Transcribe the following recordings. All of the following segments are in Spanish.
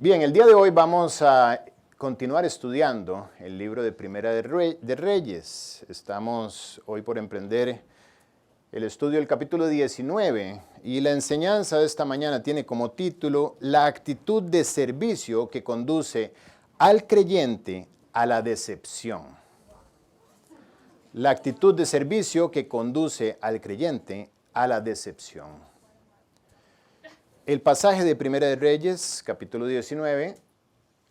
Bien, el día de hoy vamos a continuar estudiando el libro de Primera de Reyes. Estamos hoy por emprender el estudio del capítulo 19 y la enseñanza de esta mañana tiene como título La actitud de servicio que conduce al creyente a la decepción. La actitud de servicio que conduce al creyente a la decepción. El pasaje de Primera de Reyes, capítulo 19,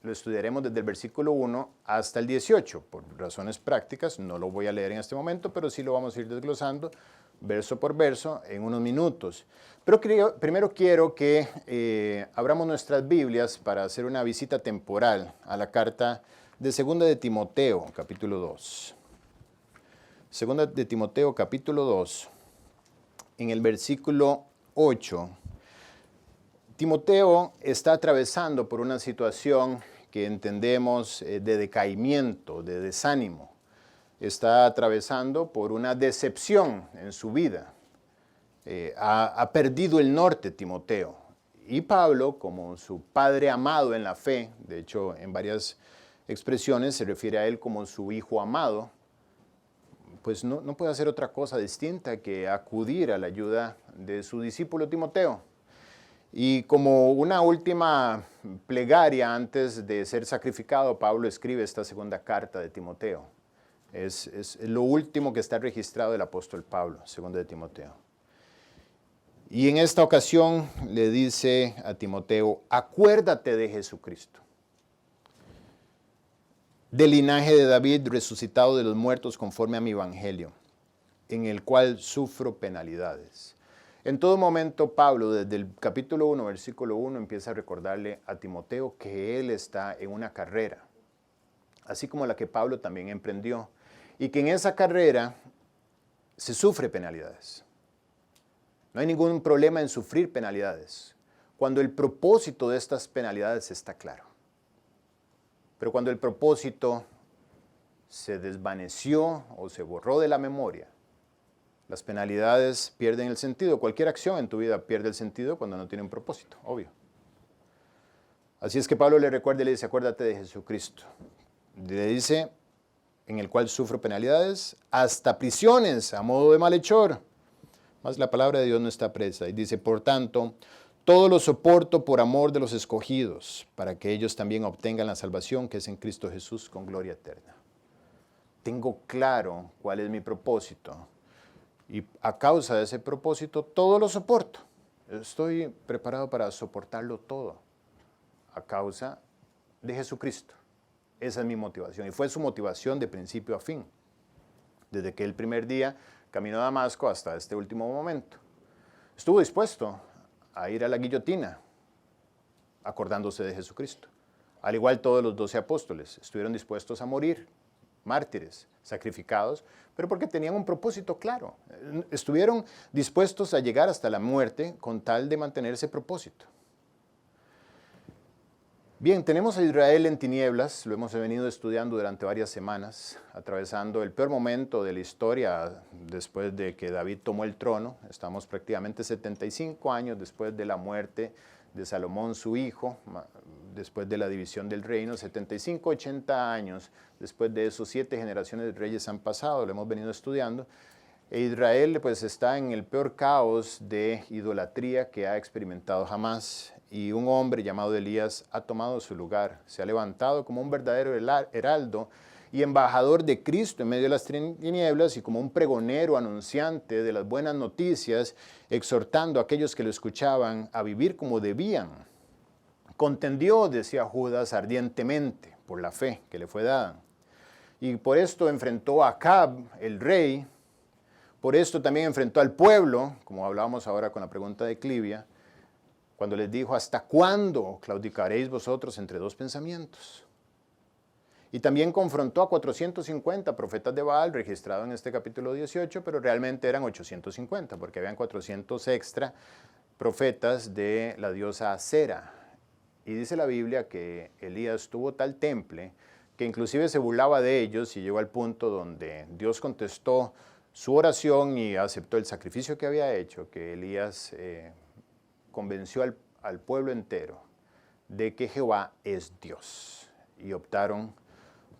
lo estudiaremos desde el versículo 1 hasta el 18. Por razones prácticas, no lo voy a leer en este momento, pero sí lo vamos a ir desglosando verso por verso en unos minutos. Pero primero quiero que abramos nuestras Biblias para hacer una visita temporal a la carta de Segunda de Timoteo, capítulo 2. Segunda de Timoteo, capítulo 2, en el versículo 8. Timoteo está atravesando por una situación que entendemos de decaimiento, de desánimo. Está atravesando por una decepción en su vida. Ha perdido el norte Timoteo. Y Pablo, como su padre amado en la fe, de hecho en varias expresiones se refiere a él como su hijo amado, pues no puede hacer otra cosa distinta que acudir a la ayuda de su discípulo Timoteo. Y como una última plegaria antes de ser sacrificado, Pablo escribe esta segunda carta de Timoteo. Es lo último que está registrado del apóstol Pablo, segunda de Timoteo. Y en esta ocasión le dice a Timoteo, acuérdate de Jesucristo, del linaje de David resucitado de los muertos conforme a mi evangelio, en el cual sufro penalidades. En todo momento, Pablo, desde el capítulo 1, versículo 1, empieza a recordarle a Timoteo que él está en una carrera, así como la que Pablo también emprendió, y que en esa carrera se sufre penalidades. No hay ningún problema en sufrir penalidades, cuando el propósito de estas penalidades está claro. Pero cuando el propósito se desvaneció o se borró de la memoria, las penalidades pierden el sentido. Cualquier acción en tu vida pierde el sentido cuando no tiene un propósito, obvio. Así es que Pablo le recuerda y le dice, acuérdate de Jesucristo. Le dice, en el cual sufro penalidades, hasta prisiones a modo de malhechor. Mas la palabra de Dios no está presa. Y dice, por tanto, todo lo soporto por amor de los escogidos, para que ellos también obtengan la salvación que es en Cristo Jesús con gloria eterna. Tengo claro cuál es mi propósito. Y a causa de ese propósito, todo lo soporto. Estoy preparado para soportarlo todo. A causa de Jesucristo. Esa es mi motivación. Y fue su motivación de principio a fin. Desde que el primer día caminó a Damasco hasta este último momento. Estuvo dispuesto a ir a la guillotina, acordándose de Jesucristo. Al igual todos los 12 apóstoles estuvieron dispuestos a morir, mártires, sacrificados, pero porque tenían un propósito claro. Estuvieron dispuestos a llegar hasta la muerte con tal de mantener ese propósito. Bien, tenemos a Israel en tinieblas, lo hemos venido estudiando durante varias semanas, atravesando el peor momento de la historia después de que David tomó el trono. Estamos prácticamente 75 años después de la muerte de Salomón, su hijo, después de la división del reino, 75, 80 años después de esos 7 generaciones de reyes han pasado, lo hemos venido estudiando. E Israel pues está en el peor caos de idolatría que ha experimentado jamás. Y un hombre llamado Elías ha tomado su lugar, se ha levantado como un verdadero heraldo y embajador de Cristo en medio de las tinieblas y como un pregonero anunciante de las buenas noticias, exhortando a aquellos que lo escuchaban a vivir como debían. Contendió, decía Judas, ardientemente por la fe que le fue dada. Y por esto enfrentó a Acab, el rey. Por esto también enfrentó al pueblo, como hablábamos ahora con la pregunta de Clivia, cuando les dijo, ¿hasta cuándo claudicaréis vosotros entre dos pensamientos? Y también confrontó a 450 profetas de Baal, registrados en este capítulo 18, pero realmente eran 850, porque habían 400 extra profetas de la diosa Acera. Y dice la Biblia que Elías tuvo tal temple que inclusive se burlaba de ellos y llegó al punto donde Dios contestó su oración y aceptó el sacrificio que había hecho, que Elías convenció al pueblo entero de que Jehová es Dios y optaron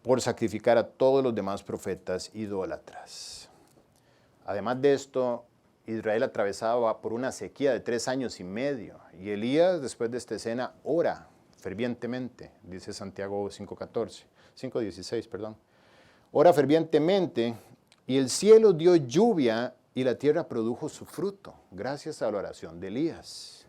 por sacrificar a todos los demás profetas idólatras. Además de esto, Israel atravesaba por una sequía de 3 años y medio y Elías, después de esta escena, ora fervientemente, dice Santiago 5:16, perdón. Ora fervientemente y el cielo dio lluvia y la tierra produjo su fruto, gracias a la oración de Elías.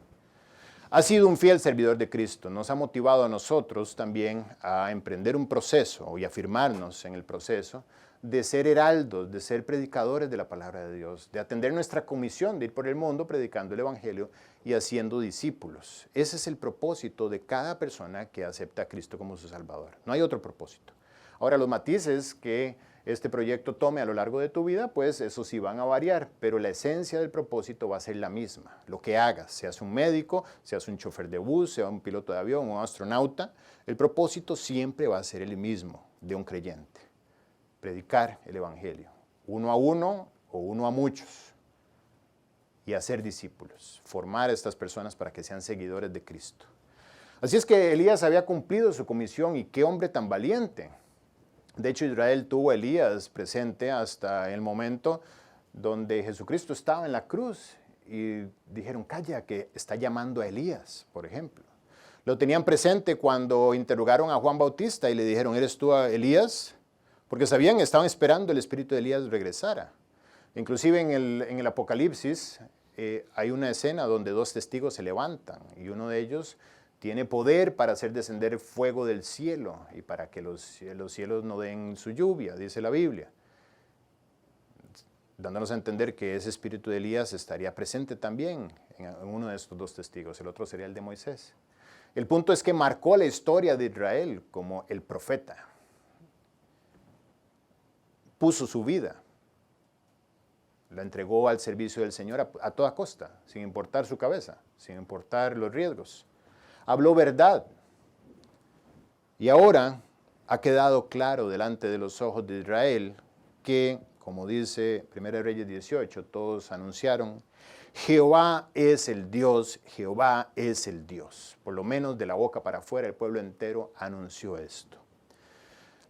Ha sido un fiel servidor de Cristo, nos ha motivado a nosotros también a emprender un proceso y afirmarnos en el proceso de ser heraldos, de ser predicadores de la palabra de Dios, de atender nuestra comisión de ir por el mundo predicando el Evangelio y haciendo discípulos. Ese es el propósito de cada persona que acepta a Cristo como su Salvador. No hay otro propósito. Ahora, los matices que este proyecto tome a lo largo de tu vida, pues eso sí van a variar, pero la esencia del propósito va a ser la misma. Lo que hagas, seas un médico, seas un chofer de bus, sea un piloto de avión o un astronauta, el propósito siempre va a ser el mismo de un creyente. Predicar el Evangelio, uno a uno o uno a muchos, y hacer discípulos, formar a estas personas para que sean seguidores de Cristo. Así es que Elías había cumplido su comisión y qué hombre tan valiente. De hecho, Israel tuvo a Elías presente hasta el momento donde Jesucristo estaba en la cruz y dijeron, calla, que está llamando a Elías, por ejemplo. Lo tenían presente cuando interrogaron a Juan Bautista y le dijeron, ¿eres tú Elías? Porque estaban esperando el espíritu de Elías regresara. Inclusive en el Apocalipsis hay una escena donde 2 testigos se levantan y uno de ellos tiene poder para hacer descender fuego del cielo y para que los cielos no den su lluvia, dice la Biblia. Dándonos a entender que ese espíritu de Elías estaría presente también en uno de estos 2 testigos, el otro sería el de Moisés. El punto es que marcó la historia de Israel como el profeta. Puso su vida, la entregó al servicio del Señor a toda costa, sin importar su cabeza, sin importar los riesgos. Habló verdad. Y ahora ha quedado claro delante de los ojos de Israel que, como dice 1 Reyes 18, todos anunciaron, Jehová es el Dios, Jehová es el Dios. Por lo menos de la boca para afuera el pueblo entero anunció esto.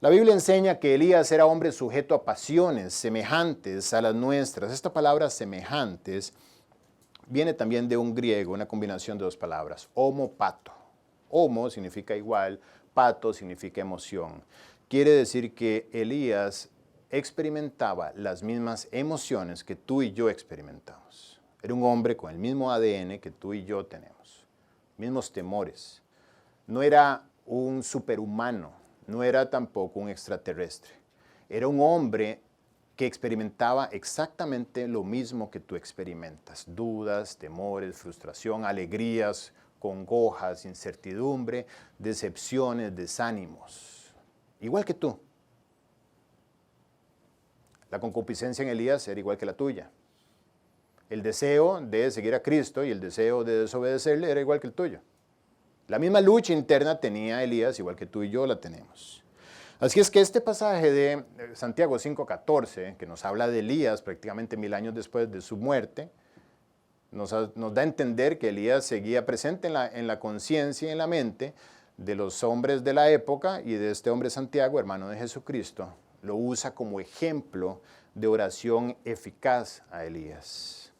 La Biblia enseña que Elías era hombre sujeto a pasiones semejantes a las nuestras. Esta palabra semejantes viene también de un griego, una combinación de 2 palabras, homo-pato. Homo significa igual, pato significa emoción. Quiere decir que Elías experimentaba las mismas emociones que tú y yo experimentamos. Era un hombre con el mismo ADN que tú y yo tenemos, mismos temores. No era un superhumano, no era tampoco un extraterrestre. Era un hombre que experimentaba exactamente lo mismo que tú experimentas. Dudas, temores, frustración, alegrías, congojas, incertidumbre, decepciones, desánimos. Igual que tú. La concupiscencia en Elías era igual que la tuya. El deseo de seguir a Cristo y el deseo de desobedecerle era igual que el tuyo. La misma lucha interna tenía Elías, igual que tú y yo la tenemos. Así es que este pasaje de Santiago 5:14, que nos habla de Elías prácticamente 1000 años después de su muerte, nos da a entender que Elías seguía presente en la conciencia y en la mente de los hombres de la época y de este hombre Santiago, hermano de Jesucristo, lo usa como ejemplo de oración eficaz a Elías.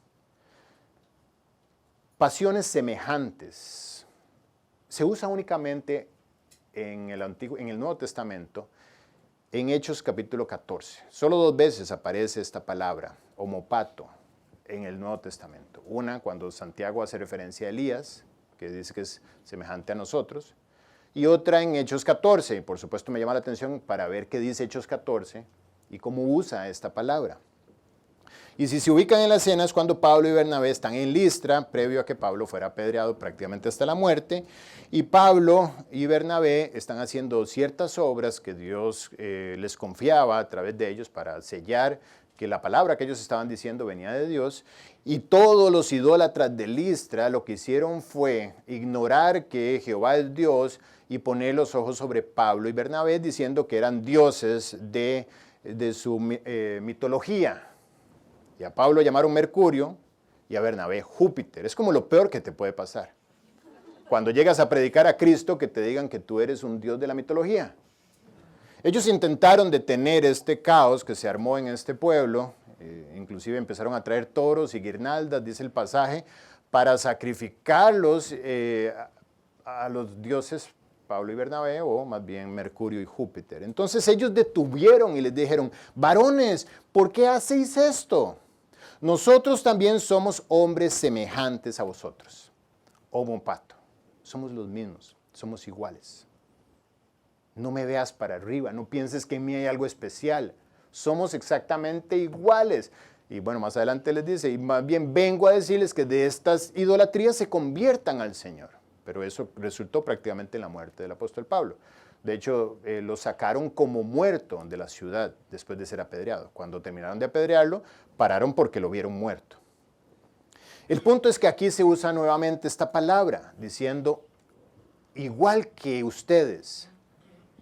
Pasiones semejantes. Se usa únicamente en el Nuevo Testamento, en Hechos capítulo 14. Solo 2 veces aparece esta palabra, homopato, en el Nuevo Testamento. Una, cuando Santiago hace referencia a Elías, que dice que es semejante a nosotros, y otra en Hechos 14. Y por supuesto me llama la atención para ver qué dice Hechos 14 y cómo usa esta palabra. Y si se ubican en la escena es cuando Pablo y Bernabé están en Listra, previo a que Pablo fuera apedreado prácticamente hasta la muerte, y Pablo y Bernabé están haciendo ciertas obras que Dios les confiaba a través de ellos para sellar que la palabra que ellos estaban diciendo venía de Dios, y todos los idólatras de Listra lo que hicieron fue ignorar que Jehová es Dios y poner los ojos sobre Pablo y Bernabé diciendo que eran dioses de su mitología. Y a Pablo llamaron Mercurio y a Bernabé Júpiter. Es como lo peor que te puede pasar. cuando llegas a predicar a Cristo, que te digan que tú eres un Dios de la mitología. Ellos intentaron detener este caos que se armó en este pueblo, inclusive empezaron a traer toros y guirnaldas, dice el pasaje, para sacrificarlos a los dioses Pablo y Bernabé, o más bien Mercurio y Júpiter. Entonces ellos detuvieron y les dijeron, varones, ¿por qué hacéis esto? Nosotros también somos hombres semejantes a vosotros. Homo pato, somos los mismos, somos iguales. No me veas para arriba, no pienses que en mí hay algo especial. Somos exactamente iguales. Y bueno, más adelante les dice, y más bien vengo a decirles que de estas idolatrías se conviertan al Señor. Pero eso resultó prácticamente en la muerte del apóstol Pablo. De hecho, lo sacaron como muerto de la ciudad después de ser apedreado. Cuando terminaron de apedrearlo, pararon porque lo vieron muerto. El punto es que aquí se usa nuevamente esta palabra, diciendo, igual que ustedes,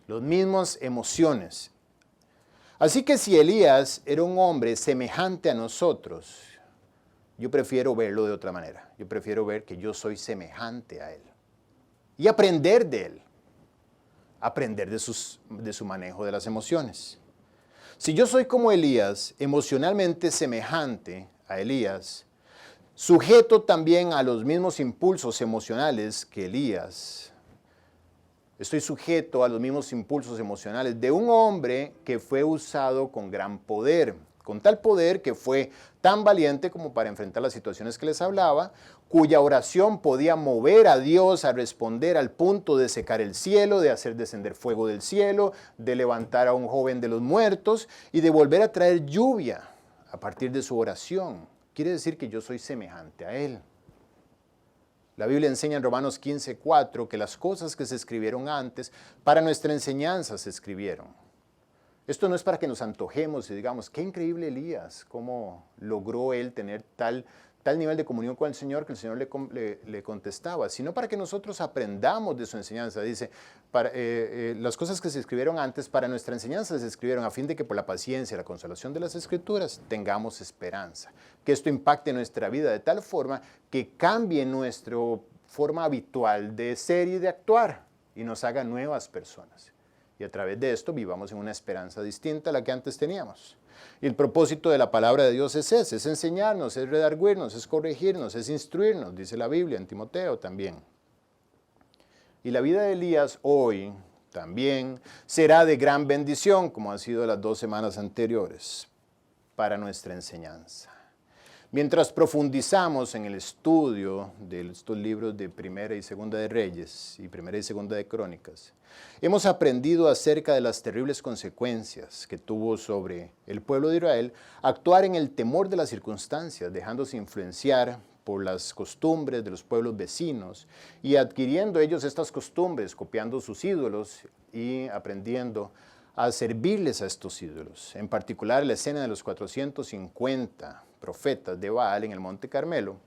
las mismas emociones. Así que si Elías era un hombre semejante a nosotros, yo prefiero verlo de otra manera. Yo prefiero ver que yo soy semejante a él. Y aprender de él. Aprender de su manejo de las emociones. Si yo soy como Elías, emocionalmente semejante a Elías, sujeto también a los mismos impulsos emocionales que Elías, estoy sujeto a los mismos impulsos emocionales de un hombre que fue usado con gran poder, con tal poder que fue tan valiente como para enfrentar las situaciones que les hablaba, cuya oración podía mover a Dios a responder al punto de secar el cielo, de hacer descender fuego del cielo, de levantar a un joven de los muertos y de volver a traer lluvia a partir de su oración. Quiere decir que yo soy semejante a él. La Biblia enseña en Romanos 15:4 que las cosas que se escribieron antes, para nuestra enseñanza se escribieron. Esto no es para que nos antojemos y digamos, qué increíble Elías, cómo logró él tener tal nivel de comunión con el Señor que el Señor le contestaba, sino para que nosotros aprendamos de su enseñanza. Dice, las cosas que se escribieron antes para nuestra enseñanza se escribieron a fin de que por la paciencia y la consolación de las Escrituras tengamos esperanza. Que esto impacte nuestra vida de tal forma que cambie nuestra forma habitual de ser y de actuar y nos haga nuevas personas. Y a través de esto vivamos en una esperanza distinta a la que antes teníamos. Y el propósito de la palabra de Dios es ese, es enseñarnos, es redarguirnos, es corregirnos, es instruirnos, dice la Biblia en Timoteo también. Y la vida de Elías hoy también será de gran bendición, como han sido las 2 semanas anteriores, para nuestra enseñanza. Mientras profundizamos en el estudio de estos libros de Primera y Segunda de Reyes y Primera y Segunda de Crónicas, hemos aprendido acerca de las terribles consecuencias que tuvo sobre el pueblo de Israel actuar en el temor de las circunstancias, dejándose influenciar por las costumbres de los pueblos vecinos y adquiriendo ellos estas costumbres, copiando sus ídolos y aprendiendo a servirles a estos ídolos. En particular, la escena de los 450 profetas de Baal en el Monte Carmelo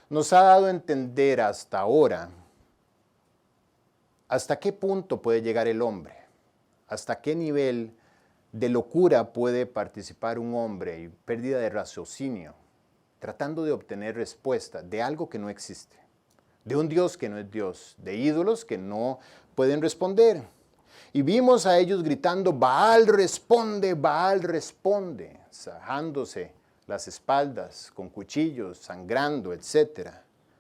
nos ha dado a entender hasta ahora hasta qué punto puede llegar el hombre, hasta qué nivel de locura puede participar un hombre y pérdida de raciocinio, tratando de obtener respuesta de algo que no existe, de un Dios que no es Dios, de ídolos que no pueden responder. Y vimos a ellos gritando, Baal responde, sajándose las espaldas con cuchillos, sangrando, etc.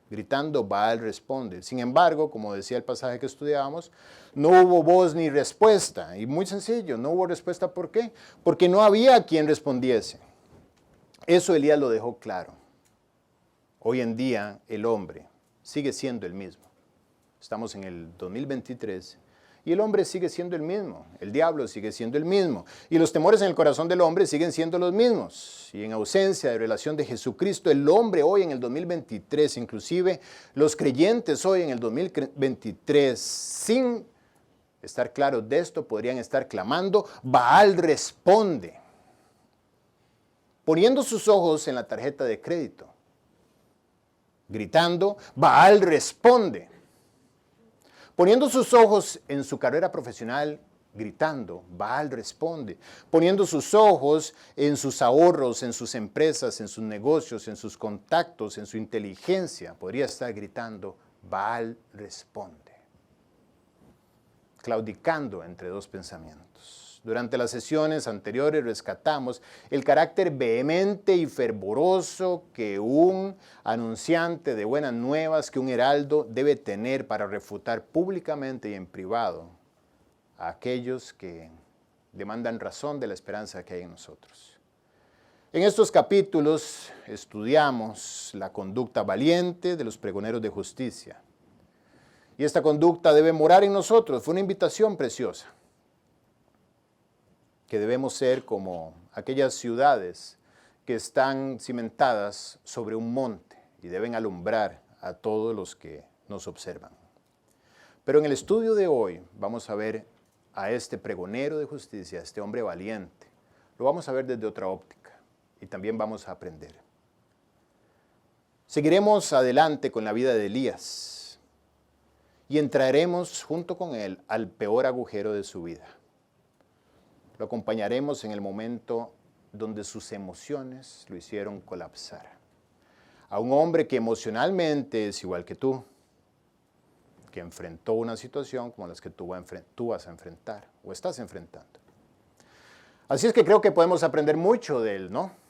Gritando, Baal responde. Sin embargo, como decía el pasaje que estudiábamos, no hubo voz ni respuesta. Y muy sencillo, no hubo respuesta, ¿por qué? Porque no había quien respondiese. Eso Elías lo dejó claro. Hoy en día el hombre sigue siendo el mismo. Estamos en el 2023 y el hombre sigue siendo el mismo, el diablo sigue siendo el mismo, y los temores en el corazón del hombre siguen siendo los mismos. Y en ausencia de relación de Jesucristo, el hombre hoy en el 2023, inclusive los creyentes hoy en el 2023, sin estar claros de esto, podrían estar clamando, Baal responde, poniendo sus ojos en la tarjeta de crédito, gritando, Baal responde. Poniendo sus ojos en su carrera profesional, gritando, Baal responde. Poniendo sus ojos en sus ahorros, en sus empresas, en sus negocios, en sus contactos, en su inteligencia, podría estar gritando, Baal responde, claudicando entre dos pensamientos. Durante las sesiones anteriores rescatamos el carácter vehemente y fervoroso que un anunciante de buenas nuevas, que un heraldo debe tener para refutar públicamente y en privado a aquellos que demandan razón de la esperanza que hay en nosotros. En estos capítulos estudiamos la conducta valiente de los pregoneros de justicia. Y esta conducta debe morar en nosotros. Fue una invitación preciosa. Que debemos ser como aquellas ciudades que están cimentadas sobre un monte y deben alumbrar a todos los que nos observan. Pero en el estudio de hoy vamos a ver a este pregonero de justicia, a este hombre valiente. Lo vamos a ver desde otra óptica y también vamos a aprender. Seguiremos adelante con la vida de Elías y entraremos junto con él al peor agujero de su vida. Lo acompañaremos en el momento donde sus emociones lo hicieron colapsar. A un hombre que emocionalmente es igual que tú, que enfrentó una situación como las que tú vas a enfrentar o estás enfrentando. Así es que creo que podemos aprender mucho de él, ¿no?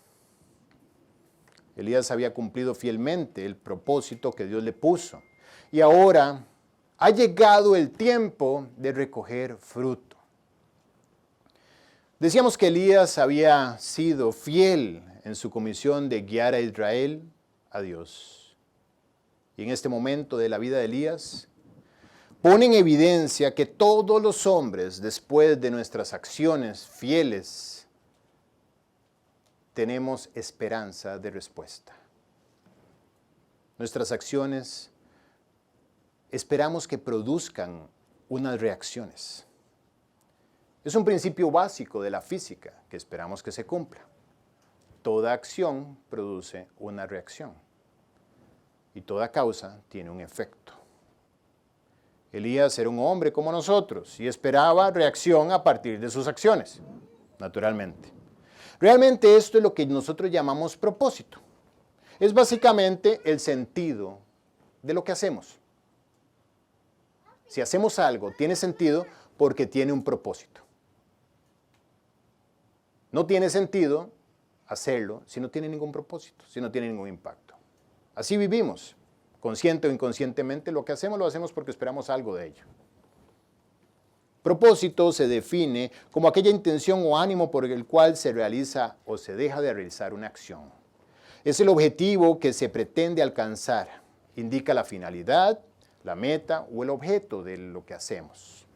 Elías había cumplido fielmente el propósito que Dios le puso y ahora ha llegado el tiempo de recoger fruto. Decíamos que Elías había sido fiel en su comisión de guiar a Israel a Dios. Y en este momento de la vida de Elías, pone en evidencia que todos los hombres, después de nuestras acciones fieles, tenemos esperanza de respuesta. Nuestras acciones esperamos que produzcan unas reacciones. Es un principio básico de la física que esperamos que se cumpla. Toda acción produce una reacción y toda causa tiene un efecto. Elías era un hombre como nosotros y esperaba reacción a partir de sus acciones, naturalmente. Realmente esto es lo que nosotros llamamos propósito. Es básicamente el sentido de lo que hacemos. Si hacemos algo, tiene sentido porque tiene un propósito. No tiene sentido hacerlo si no tiene ningún propósito, si no tiene ningún impacto. Así vivimos, consciente o inconscientemente, lo que hacemos lo hacemos porque esperamos algo de ello. Propósito se define como aquella intención o ánimo por el cual se realiza o se deja de realizar una acción. Es el objetivo que se pretende alcanzar, indica la finalidad, la meta o el objeto de lo que hacemos.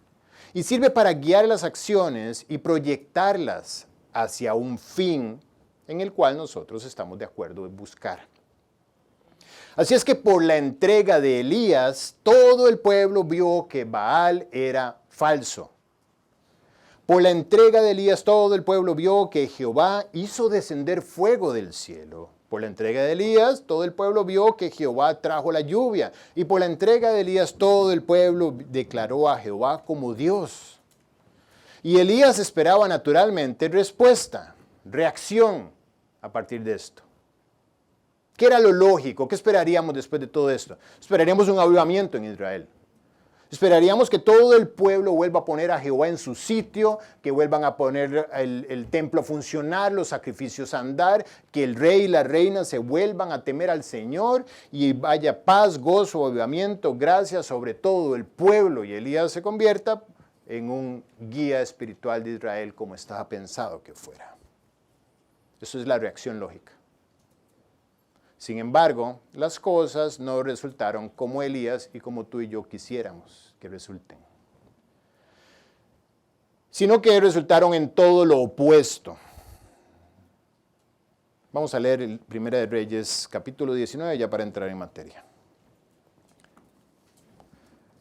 Y sirve para guiar las acciones y proyectarlas hacia un fin en el cual nosotros estamos de acuerdo en buscar. Así es que por la entrega de Elías, todo el pueblo vio que Baal era falso. Por la entrega de Elías, todo el pueblo vio que Jehová hizo descender fuego del cielo. Por la entrega de Elías, todo el pueblo vio que Jehová trajo la lluvia. Y por la entrega de Elías, todo el pueblo declaró a Jehová como Dios. Y Elías esperaba naturalmente respuesta, reacción a partir de esto. ¿Qué era lo lógico? ¿Qué esperaríamos después de todo esto? Esperaríamos un avivamiento en Israel. Esperaríamos que todo el pueblo vuelva a poner a Jehová en su sitio, que vuelvan a poner el templo a funcionar, los sacrificios a andar, que el rey y la reina se vuelvan a temer al Señor y vaya paz, gozo, avivamiento, gracia sobre todo el pueblo. Y Elías se convierta en un guía espiritual de Israel como estaba pensado que fuera. Eso es la reacción lógica. Sin embargo, las cosas no resultaron como Elías y como tú y yo quisiéramos que resulten, sino que resultaron en todo lo opuesto. Vamos a leer el Primera de Reyes, capítulo 19, ya para entrar en materia.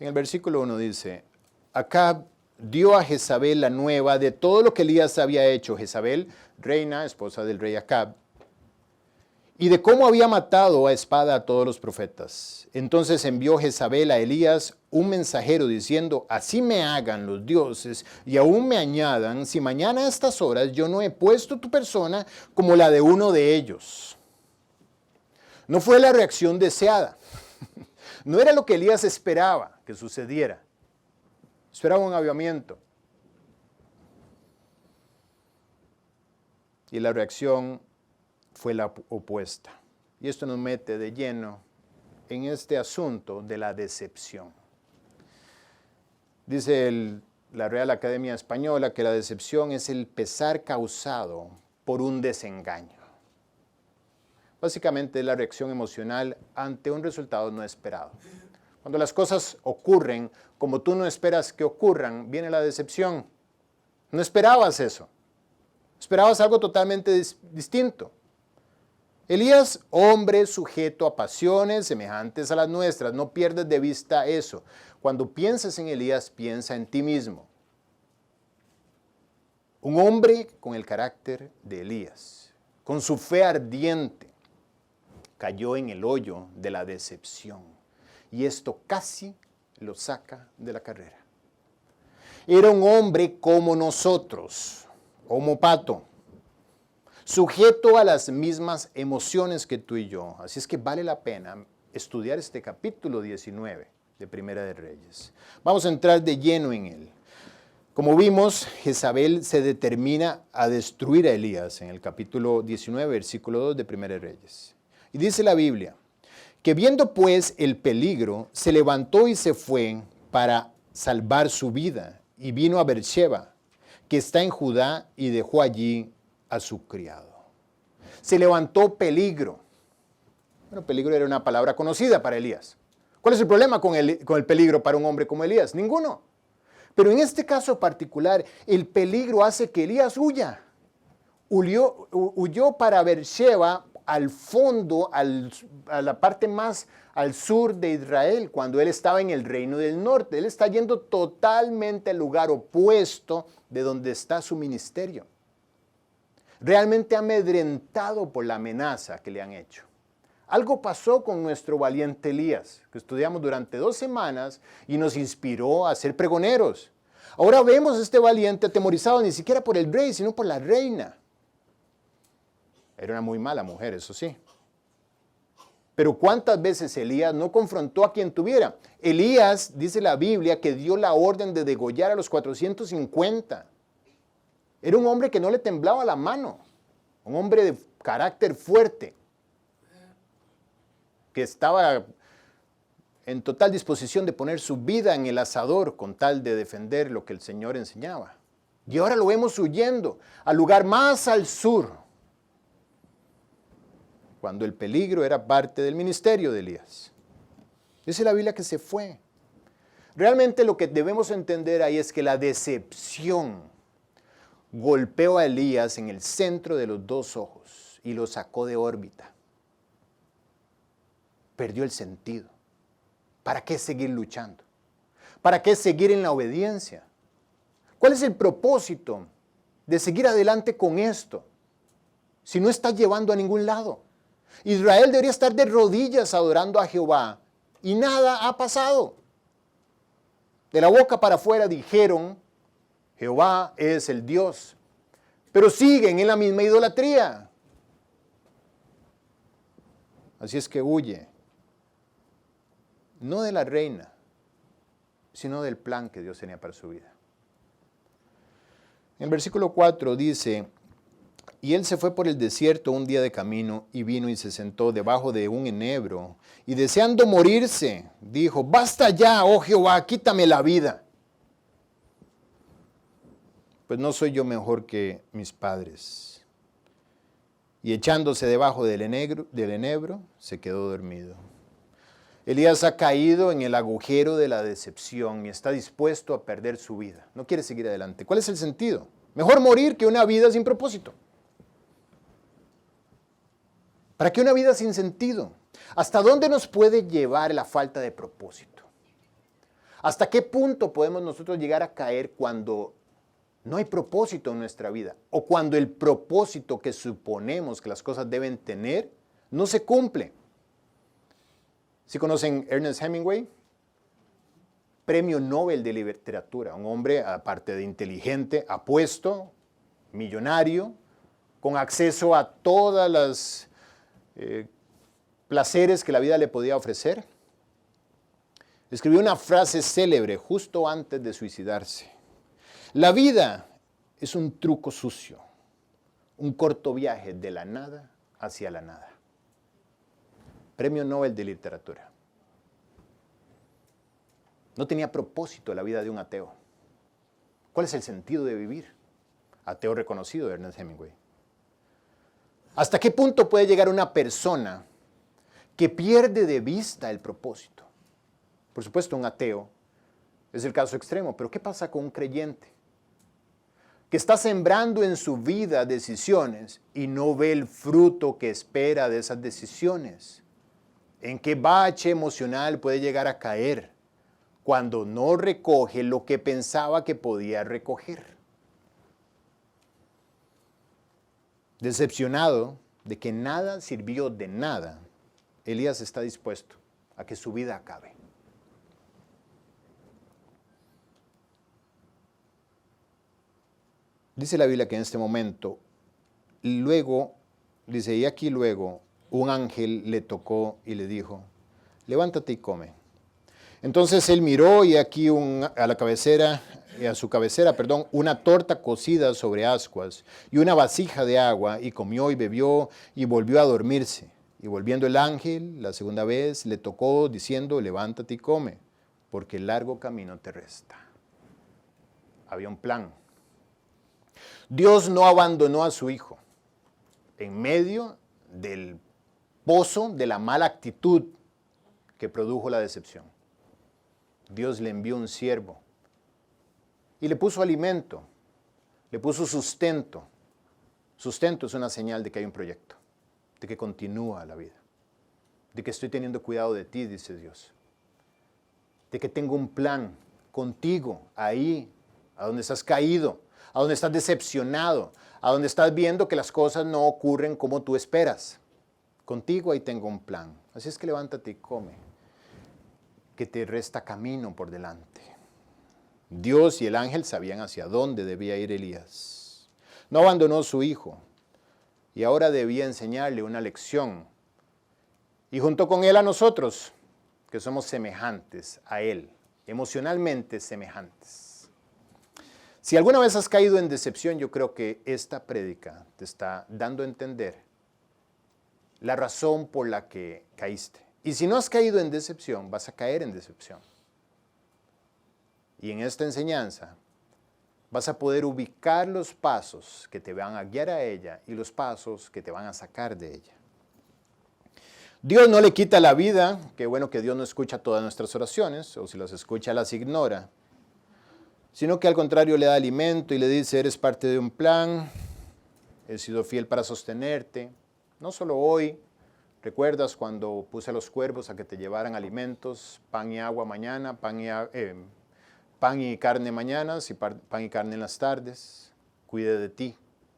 En el versículo 1 dice, Acab dio a Jezabel la nueva de todo lo que Elías había hecho. Jezabel, reina, esposa del rey Acab, y de cómo había matado a espada a todos los profetas. Entonces envió Jezabel a Elías un mensajero diciendo, así me hagan los dioses y aún me añadan, si mañana a estas horas yo no he puesto tu persona como la de uno de ellos. No fue la reacción deseada. No era lo que Elías esperaba que sucediera. Esperaba un avivamiento. Y la reacción fue la opuesta. Y esto nos mete de lleno en este asunto de la decepción. Dice la Real Academia Española que la decepción es el pesar causado por un desengaño. Básicamente es la reacción emocional ante un resultado no esperado. Cuando las cosas ocurren como tú no esperas que ocurran, viene la decepción. No esperabas eso. Esperabas algo totalmente distinto. Elías, hombre sujeto a pasiones semejantes a las nuestras, no pierdes de vista eso. Cuando pienses en Elías, piensa en ti mismo. Un hombre con el carácter de Elías, con su fe ardiente, cayó en el hoyo de la decepción. Y esto casi lo saca de la carrera. Era un hombre como nosotros, homopato, sujeto a las mismas emociones que tú y yo. Así es que vale la pena estudiar este capítulo 19 de Primera de Reyes. Vamos a entrar de lleno en él. Como vimos, Jezabel se determina a destruir a Elías en el capítulo 19, versículo 2 de Primera de Reyes. Y dice la Biblia, que viendo pues el peligro, se levantó y se fue para salvar su vida, y vino a Beersheba, que está en Judá, y dejó allí a su criado. Se levantó peligro. Bueno, peligro era una palabra conocida para Elías. ¿Cuál es el problema con el peligro para un hombre como Elías? Ninguno. Pero en este caso particular, el peligro hace que Elías huya. Huyó para Beersheba, al fondo, a la parte más al sur de Israel, cuando él estaba en el reino del norte. Él está yendo totalmente al lugar opuesto de donde está su ministerio. Realmente amedrentado por la amenaza que le han hecho. Algo pasó con nuestro valiente Elías, que estudiamos durante 2 semanas y nos inspiró a ser pregoneros. Ahora vemos a este valiente atemorizado ni siquiera por el rey, sino por la reina. Era una muy mala mujer, eso sí. Pero ¿cuántas veces Elías no confrontó a quien tuviera? Elías, dice la Biblia, que dio la orden de degollar a los 450. Era un hombre que no le temblaba la mano, un hombre de carácter fuerte, que estaba en total disposición de poner su vida en el asador con tal de defender lo que el Señor enseñaba. Y ahora lo vemos huyendo al lugar más al sur, cuando el peligro era parte del ministerio de Elías. Dice la Biblia que se fue. Realmente lo que debemos entender ahí es que la decepción golpeó a Elías en el centro de los 2 ojos y lo sacó de órbita. Perdió el sentido. ¿Para qué seguir luchando? ¿Para qué seguir en la obediencia? ¿Cuál es el propósito de seguir adelante con esto si no está llevando a ningún lado? Israel debería estar de rodillas adorando a Jehová y nada ha pasado. De la boca para afuera dijeron, Jehová es el Dios, pero siguen en la misma idolatría. Así es que huye, no de la reina, sino del plan que Dios tenía para su vida. En el versículo 4 dice, y él se fue por el desierto un día de camino y vino y se sentó debajo de un enebro y deseando morirse, dijo, basta ya, oh Jehová, quítame la vida. Pues no soy yo mejor que mis padres. Y echándose debajo del enebro, se quedó dormido. Elías ha caído en el agujero de la decepción y está dispuesto a perder su vida. No quiere seguir adelante. ¿Cuál es el sentido? Mejor morir que una vida sin propósito. ¿Para qué una vida sin sentido? ¿Hasta dónde nos puede llevar la falta de propósito? ¿Hasta qué punto podemos nosotros llegar a caer cuando no hay propósito en nuestra vida? O cuando el propósito que suponemos que las cosas deben tener no se cumple. ¿Sí conocen Ernest Hemingway? Premio Nobel de Literatura. Un hombre, aparte de inteligente, apuesto, millonario, con acceso a todas las placeres que la vida le podía ofrecer. escribió una frase célebre justo antes de suicidarse. La vida es un truco sucio, un corto viaje de la nada hacia la nada. Premio Nobel de Literatura. No tenía propósito la vida de un ateo. ¿Cuál es el sentido de vivir? Ateo reconocido de Ernest Hemingway. ¿Hasta qué punto puede llegar una persona que pierde de vista el propósito? Por supuesto, un ateo es el caso extremo, pero ¿qué pasa con un creyente que está sembrando en su vida decisiones y no ve el fruto que espera de esas decisiones? ¿En qué bache emocional puede llegar a caer cuando no recoge lo que pensaba que podía recoger? Decepcionado de que nada sirvió de nada, Elías está dispuesto a que su vida acabe. Dice la Biblia que en este momento, luego, dice, y aquí luego, un ángel le tocó y le dijo, levántate y come. Entonces él miró y aquí a su cabecera, una torta cocida sobre ascuas y una vasija de agua, y comió y bebió y volvió a dormirse. Y volviendo el ángel la segunda vez le tocó diciendo, levántate y come, porque el largo camino te resta. Había un plan. Dios no abandonó a su hijo en medio del pozo de la mala actitud que produjo la decepción. Dios le envió un siervo y le puso alimento, le puso sustento. Sustento es una señal de que hay un proyecto, de que continúa la vida, de que estoy teniendo cuidado de ti, dice Dios, de que tengo un plan contigo ahí, a donde estás caído, a donde estás decepcionado, a donde estás viendo que las cosas no ocurren como tú esperas. Contigo ahí tengo un plan. Así es que levántate y come, que te resta camino por delante. Dios y el ángel sabían hacia dónde debía ir Elías. No abandonó a su hijo y ahora debía enseñarle una lección. Y junto con él a nosotros, que somos semejantes a él, emocionalmente semejantes. Si alguna vez has caído en decepción, yo creo que esta prédica te está dando a entender la razón por la que caíste. Y si no has caído en decepción, vas a caer en decepción. Y en esta enseñanza vas a poder ubicar los pasos que te van a guiar a ella y los pasos que te van a sacar de ella. Dios no le quita la vida, qué bueno que Dios no escucha todas nuestras oraciones, o si las escucha las ignora, sino que al contrario le da alimento y le dice, eres parte de un plan, he sido fiel para sostenerte, no solo hoy. ¿Recuerdas cuando puse a los cuervos a que te llevaran alimentos, pan y agua mañana, pan y carne mañanas y pan y carne en las tardes? Cuidé de ti,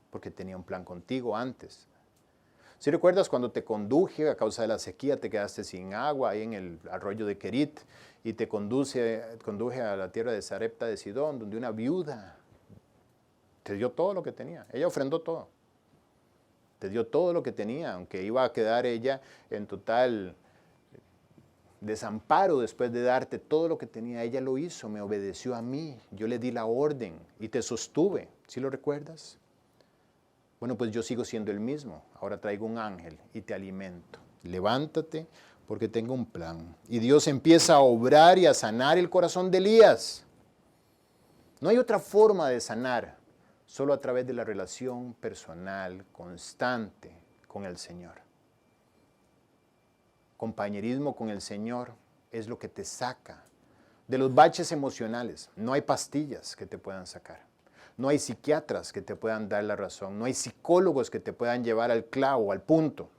porque tenía un plan contigo antes. ¿Sí recuerdas cuando te conduje a causa de la sequía, te quedaste sin agua ahí en el arroyo de Kerit y te conduje a la tierra de Sarepta de Sidón, donde una viuda te dio todo lo que tenía? Ella ofrendó todo. Te dio todo lo que tenía, aunque iba a quedar ella en total desamparo después de darte todo lo que tenía. Ella lo hizo, me obedeció a mí, yo le di la orden y te sostuve. ¿Sí lo recuerdas? Bueno, pues yo sigo siendo el mismo. Ahora traigo un ángel y te alimento. Levántate porque tengo un plan. Y Dios empieza a obrar y a sanar el corazón de Elías. No hay otra forma de sanar, solo a través de la relación personal constante con el Señor. Compañerismo con el Señor es lo que te saca de los baches emocionales. No hay pastillas que te puedan sacar. No hay psiquiatras que te puedan dar la razón. No hay psicólogos que te puedan llevar al clavo, al punto.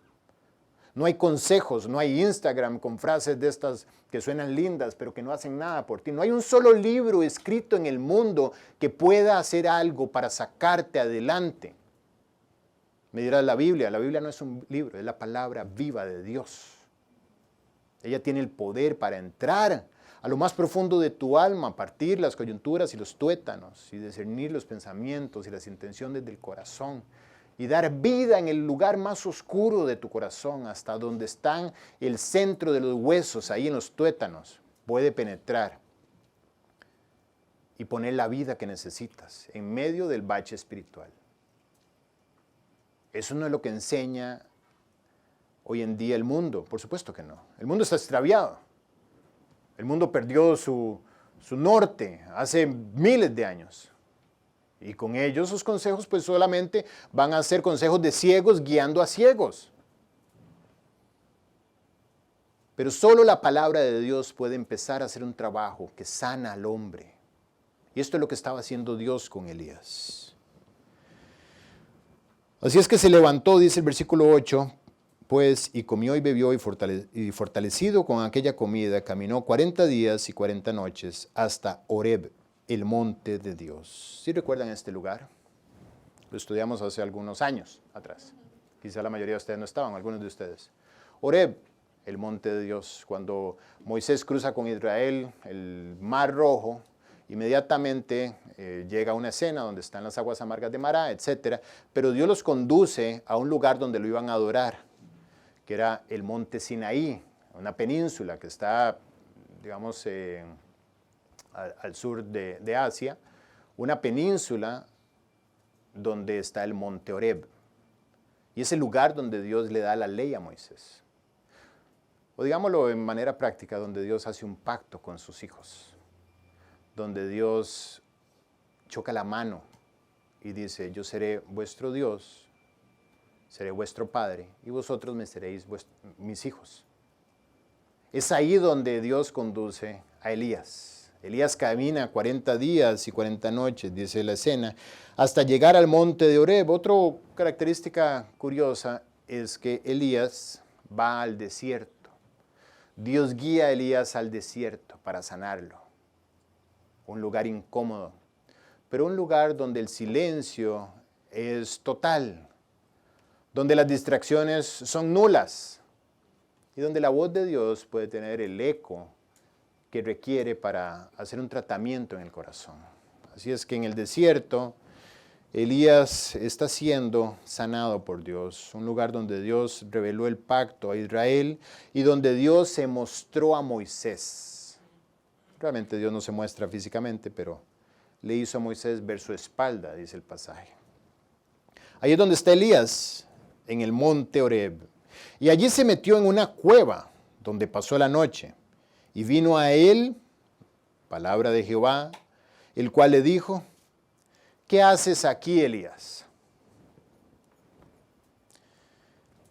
No hay consejos, no hay Instagram con frases de estas que suenan lindas, pero que no hacen nada por ti. No hay un solo libro escrito en el mundo que pueda hacer algo para sacarte adelante. Me dirás la Biblia no es un libro, es la palabra viva de Dios. Ella tiene el poder para entrar a lo más profundo de tu alma, partir las coyunturas y los tuétanos, y discernir los pensamientos y las intenciones del corazón, y dar vida en el lugar más oscuro de tu corazón, hasta donde están el centro de los huesos, ahí en los tuétanos. puede penetrar y poner la vida que necesitas en medio del bache espiritual. Eso no es lo que enseña hoy en día el mundo, por supuesto que no. El mundo está extraviado. El mundo perdió su norte hace miles de años. Y con ellos sus consejos pues solamente van a ser consejos de ciegos guiando a ciegos. Pero solo la palabra de Dios puede empezar a hacer un trabajo que sana al hombre. Y esto es lo que estaba haciendo Dios con Elías. Así es que se levantó, dice el versículo 8, pues, y comió y bebió y fortalecido con aquella comida, caminó 40 días y 40 noches hasta Horeb, el monte de Dios. ¿Sí recuerdan este lugar? Lo estudiamos hace algunos años atrás. Quizá la mayoría de ustedes no estaban, algunos de ustedes. Horeb, el monte de Dios. Cuando Moisés cruza con Israel el Mar Rojo, inmediatamente llega a una escena donde están las aguas amargas de Mará, etc. Pero Dios los conduce a un lugar donde lo iban a adorar, que era el monte Sinaí, una península que está, digamos, al sur de Asia, una península donde está el monte Horeb. Y es el lugar donde Dios le da la ley a Moisés. O digámoslo en manera práctica, donde Dios hace un pacto con sus hijos, donde Dios choca la mano y dice, yo seré vuestro Dios, seré vuestro Padre, y vosotros me seréis mis hijos. Es ahí donde Dios conduce a Elías. Elías camina 40 días y 40 noches, dice la escena, hasta llegar al monte de Horeb. Otra característica curiosa es que Elías va al desierto. Dios guía a Elías al desierto para sanarlo. Un lugar incómodo, pero un lugar donde el silencio es total, donde las distracciones son nulas y donde la voz de Dios puede tener el eco que requiere para hacer un tratamiento en el corazón. Así es que en el desierto, Elías está siendo sanado por Dios, un lugar donde Dios reveló el pacto a Israel y donde Dios se mostró a Moisés. Realmente Dios no se muestra físicamente, pero le hizo a Moisés ver su espalda, dice el pasaje. Ahí es donde está Elías, en el monte Horeb. Y allí se metió en una cueva donde pasó la noche. Y vino a él, palabra de Jehová, el cual le dijo, ¿qué haces aquí, Elías?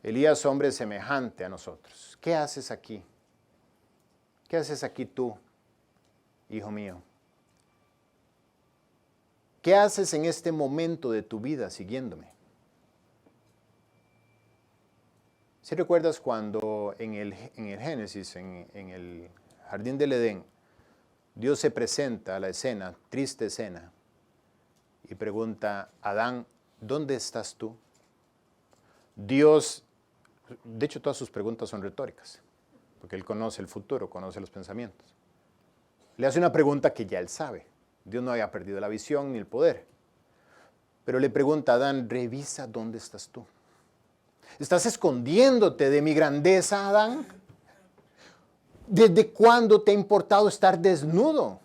Elías, hombre semejante a nosotros. ¿Qué haces aquí? ¿Qué haces aquí tú, hijo mío? ¿Qué haces en este momento de tu vida siguiéndome? ¿Sí recuerdas cuando en el Génesis, en el jardín del Edén, Dios se presenta a la escena, triste escena, y pregunta, Adán, ¿dónde estás tú? Dios, de hecho todas sus preguntas son retóricas, porque Él conoce el futuro, conoce los pensamientos. Le hace una pregunta que ya Él sabe. Dios no había perdido la visión ni el poder. Pero le pregunta a Adán, revisa dónde estás tú. ¿Estás escondiéndote de mi grandeza, Adán? ¿Desde cuándo te ha importado estar desnudo?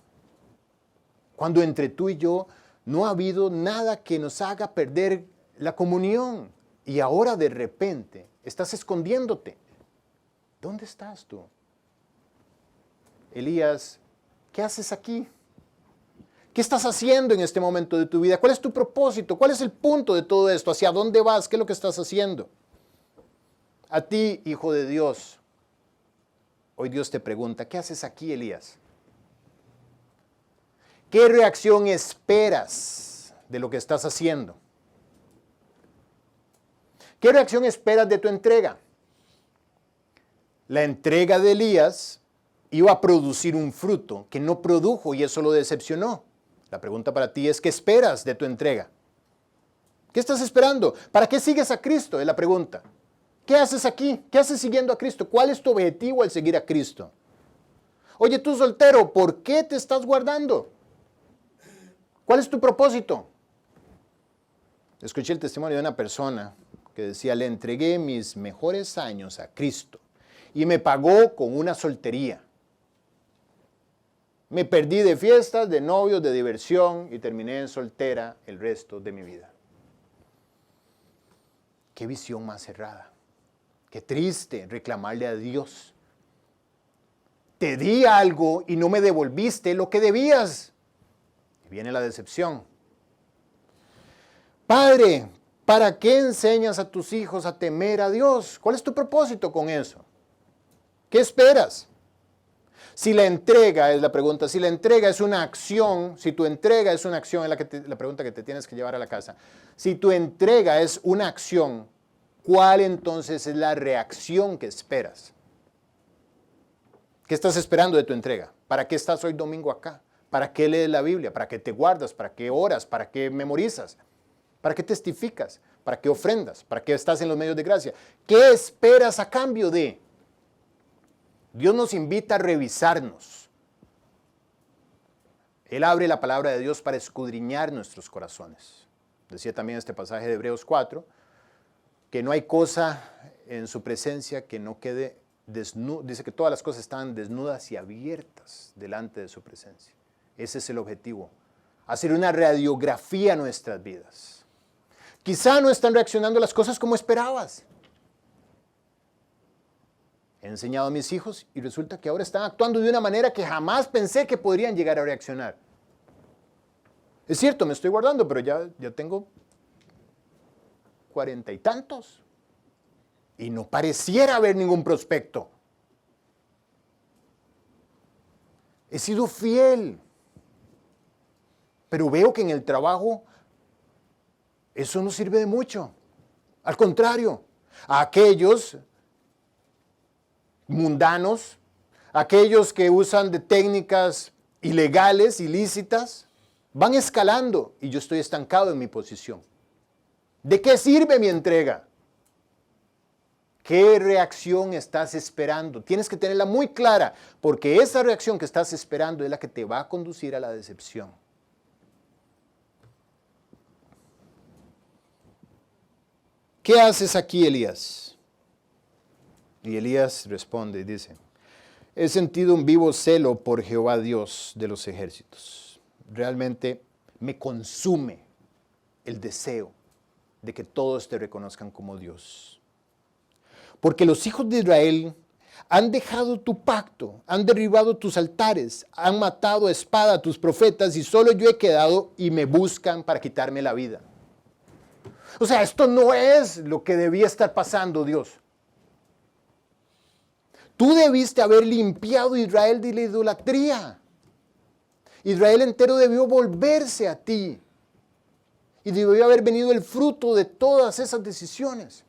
Cuando entre tú y yo no ha habido nada que nos haga perder la comunión. Y ahora de repente estás escondiéndote. ¿Dónde estás tú? Elías, ¿qué haces aquí? ¿Qué estás haciendo en este momento de tu vida? ¿Cuál es tu propósito? ¿Cuál es el punto de todo esto? ¿Hacia dónde vas? ¿Qué es lo que estás haciendo? A ti, hijo de Dios, hoy Dios te pregunta, ¿qué haces aquí, Elías? ¿Qué reacción esperas de lo que estás haciendo? ¿Qué reacción esperas de tu entrega? La entrega de Elías iba a producir un fruto que no produjo y eso lo decepcionó. La pregunta para ti es, ¿qué esperas de tu entrega? ¿Qué estás esperando? ¿Para qué sigues a Cristo? Es la pregunta. ¿Qué haces aquí? ¿Qué haces siguiendo a Cristo? ¿Cuál es tu objetivo al seguir a Cristo? Oye, tú soltero, ¿por qué te estás guardando? ¿Cuál es tu propósito? Escuché el testimonio de una persona que decía, le entregué mis mejores años a Cristo y me pagó con una soltería. Me perdí de fiestas, de novios, de diversión y terminé en soltera el resto de mi vida. Qué visión más cerrada. Qué triste reclamarle a Dios. Te di algo y no me devolviste lo que debías. Y viene la decepción. Padre, ¿para qué enseñas a tus hijos a temer a Dios? ¿Cuál es tu propósito con eso? ¿Qué esperas? Si la entrega, es la pregunta, si la entrega es una acción, si tu entrega es una acción, es la pregunta que te tienes que llevar a la casa. Si tu entrega es una acción, ¿cuál entonces es la reacción que esperas? ¿Qué estás esperando de tu entrega? ¿Para qué estás hoy domingo acá? ¿Para qué lees la Biblia? ¿Para qué te guardas? ¿Para qué oras? ¿Para qué memorizas? ¿Para qué testificas? ¿Para qué ofrendas? ¿Para qué estás en los medios de gracia? ¿Qué esperas a cambio de? Dios nos invita a revisarnos. Él abre la palabra de Dios para escudriñar nuestros corazones. Decía también este pasaje de Hebreos 4, que no hay cosa en su presencia que no quede desnuda. Dice que todas las cosas están desnudas y abiertas delante de su presencia. Ese es el objetivo. Hacer una radiografía a nuestras vidas. Quizá no están reaccionando las cosas como esperabas. He enseñado a mis hijos y resulta que ahora están actuando de una manera que jamás pensé que podrían llegar a reaccionar. Es cierto, me estoy guardando, pero ya tengo 40 y tantos. Y no pareciera haber ningún prospecto. He sido fiel. Pero veo que en el trabajo eso no sirve de mucho. Al contrario, a aquellos mundanos, aquellos que usan de técnicas ilegales, ilícitas, van escalando y yo estoy estancado en mi posición. ¿De qué sirve mi entrega? ¿Qué reacción estás esperando? Tienes que tenerla muy clara, porque esa reacción que estás esperando es la que te va a conducir a la decepción. ¿Qué haces aquí, Elías? Y Elías responde y dice, he sentido un vivo celo por Jehová Dios de los ejércitos. Realmente me consume el deseo de que todos te reconozcan como Dios. Porque los hijos de Israel han dejado tu pacto, han derribado tus altares, han matado a espada a tus profetas y solo yo he quedado y me buscan para quitarme la vida. O sea, esto no es lo que debía estar pasando, Dios. Tú debiste haber limpiado a Israel de la idolatría. Israel entero debió volverse a ti. Y debió haber venido el fruto de todas esas decisiones.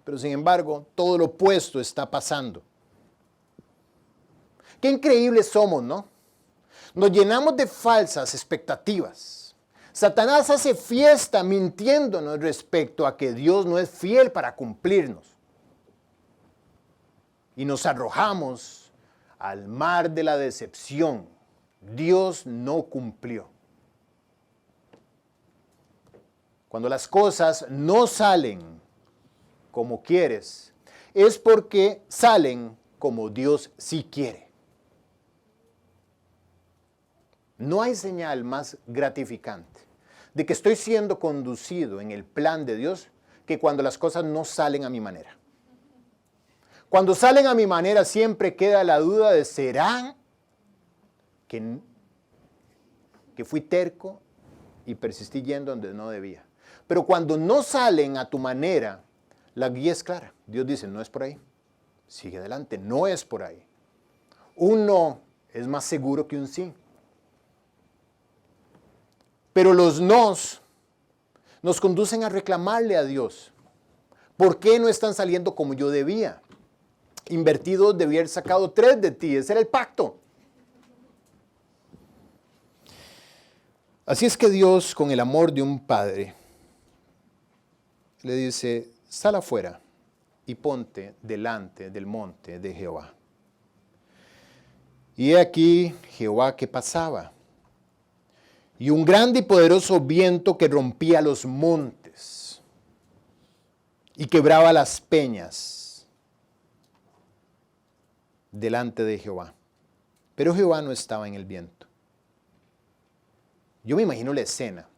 Pero sin embargo, todo lo opuesto está pasando. Qué increíbles somos, ¿no? Nos llenamos de falsas expectativas. Satanás hace fiesta mintiéndonos respecto a que Dios no es fiel para cumplirnos. Y nos arrojamos al mar de la decepción. Dios no cumplió. Cuando las cosas no salen como quieres, es porque salen como Dios sí quiere. No hay señal más gratificante de que estoy siendo conducido en el plan de Dios que cuando las cosas no salen a mi manera. Cuando salen a mi manera siempre queda la duda de ¿será que fui terco y persistí yendo donde no debía? Pero cuando no salen a tu manera, la guía es clara. Dios dice, no es por ahí. Sigue adelante, no es por ahí. Un no es más seguro que un sí. Pero los nos nos conducen a reclamarle a Dios. ¿Por qué no están saliendo como yo debía? Invertido, debía haber sacado 3 de ti. Ese era el pacto. Así es que Dios, con el amor de un padre, le dice, sal afuera y ponte delante del monte de Jehová. Y he aquí Jehová que pasaba, y un grande y poderoso viento que rompía los montes y quebraba las peñas delante de Jehová. Pero Jehová no estaba en el viento. Yo me imagino la escena.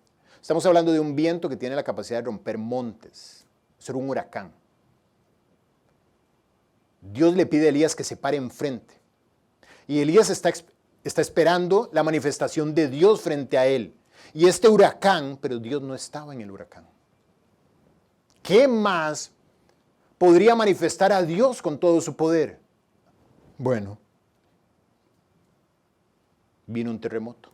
Estamos hablando de un viento que tiene la capacidad de romper montes. Eso era un huracán. Dios le pide a Elías que se pare enfrente. Y Elías está esperando la manifestación de Dios frente a él. Y este huracán, pero Dios no estaba en el huracán. ¿Qué más podría manifestar a Dios con todo su poder? Bueno, vino un terremoto.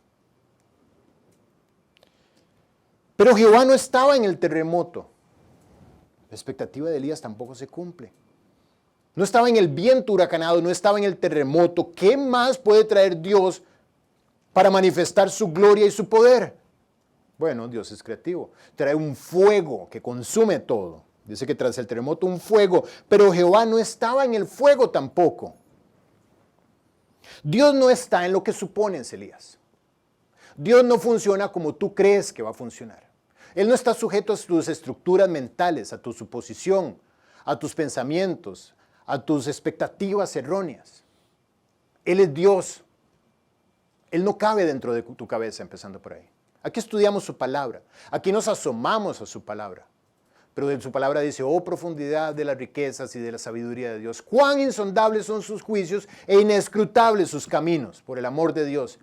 Pero Jehová no estaba en el terremoto. La expectativa de Elías tampoco se cumple. No estaba en el viento huracanado, no estaba en el terremoto. ¿Qué más puede traer Dios para manifestar su gloria y su poder? Bueno, Dios es creativo. Trae un fuego que consume todo. Dice que tras el terremoto un fuego, pero Jehová no estaba en el fuego tampoco. Dios no está en lo que supones, Elías. Dios no funciona como tú crees que va a funcionar. Él no está sujeto a tus estructuras mentales, a tu suposición, a tus pensamientos, a tus expectativas erróneas. Él es Dios. Él no cabe dentro de tu cabeza, empezando por ahí. Aquí estudiamos su palabra. Aquí nos asomamos a su palabra. Pero en su palabra dice, oh profundidad de las riquezas y de la sabiduría de Dios. Cuán insondables son sus juicios e inescrutables sus caminos, por el amor de Dios.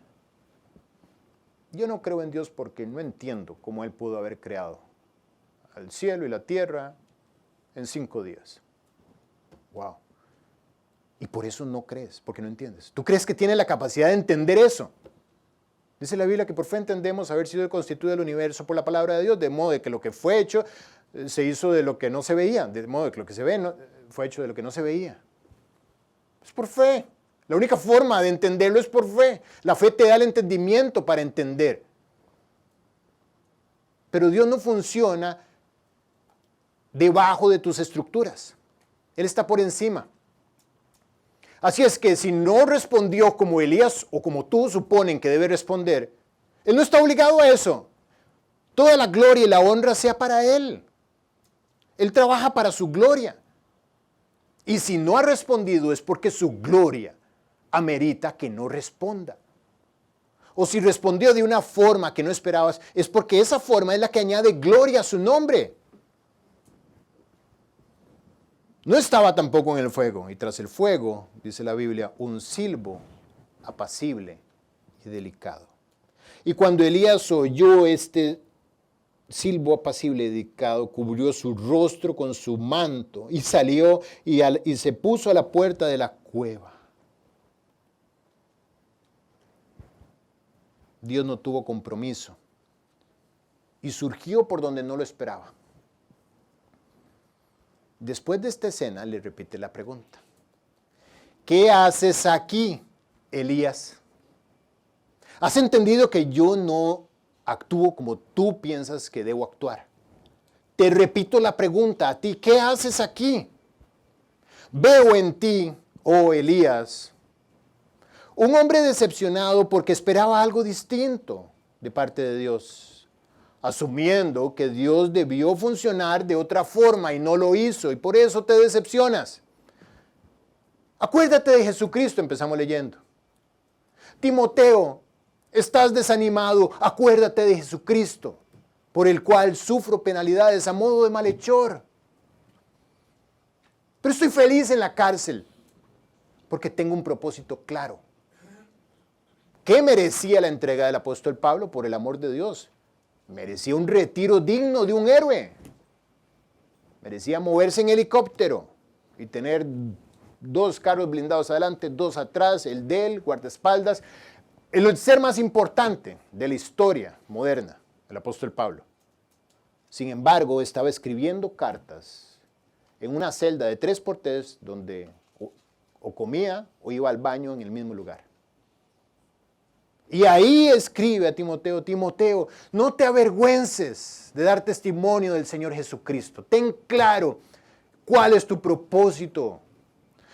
Yo no creo en Dios porque no entiendo cómo Él pudo haber creado al cielo y la tierra en 5 días. Wow. Y por eso no crees, porque no entiendes. Tú crees que tiene la capacidad de entender eso. Dice la Biblia que por fe entendemos haber sido constituido el universo por la palabra de Dios, de modo de que lo que fue hecho se hizo de lo que no se veía, de modo de que lo que se ve fue hecho de lo que no se veía. Es por fe. La única forma de entenderlo es por fe. La fe te da el entendimiento para entender. Pero Dios no funciona debajo de tus estructuras. Él está por encima. Así es que si no respondió como Elías o como tú suponen que debe responder, Él no está obligado a eso. Toda la gloria y la honra sea para Él. Él trabaja para su gloria. Y si no ha respondido es porque su gloria amerita que no responda. O si respondió de una forma que no esperabas, es porque esa forma es la que añade gloria a su nombre. No estaba tampoco en el fuego, y tras el fuego, dice la Biblia, un silbo apacible y delicado. Y cuando Elías oyó este silbo apacible y delicado, cubrió su rostro con su manto y salió y se puso a la puerta de la cueva. Dios no tuvo compromiso y surgió por donde no lo esperaba. Después de esta escena le repite la pregunta. ¿Qué haces aquí, Elías? ¿Has entendido que yo no actúo como tú piensas que debo actuar? Te repito la pregunta a ti. ¿Qué haces aquí? Veo en ti, oh Elías, un hombre decepcionado porque esperaba algo distinto de parte de Dios, asumiendo que Dios debió funcionar de otra forma y no lo hizo, y por eso te decepcionas. Acuérdate de Jesucristo, empezamos leyendo. Timoteo, estás desanimado, acuérdate de Jesucristo, por el cual sufro penalidades a modo de malhechor. Pero estoy feliz en la cárcel, porque tengo un propósito claro. ¿Qué merecía la entrega del apóstol Pablo por el amor de Dios? Merecía un retiro digno de un héroe. Merecía moverse en helicóptero y tener 2 carros blindados adelante, 2 atrás, el de él, guardaespaldas. El ser más importante de la historia moderna, el apóstol Pablo. Sin embargo, estaba escribiendo cartas en una celda de 3x3 donde o comía o iba al baño en el mismo lugar. Y ahí escribe a Timoteo, Timoteo, no te avergüences de dar testimonio del Señor Jesucristo. Ten claro cuál es tu propósito.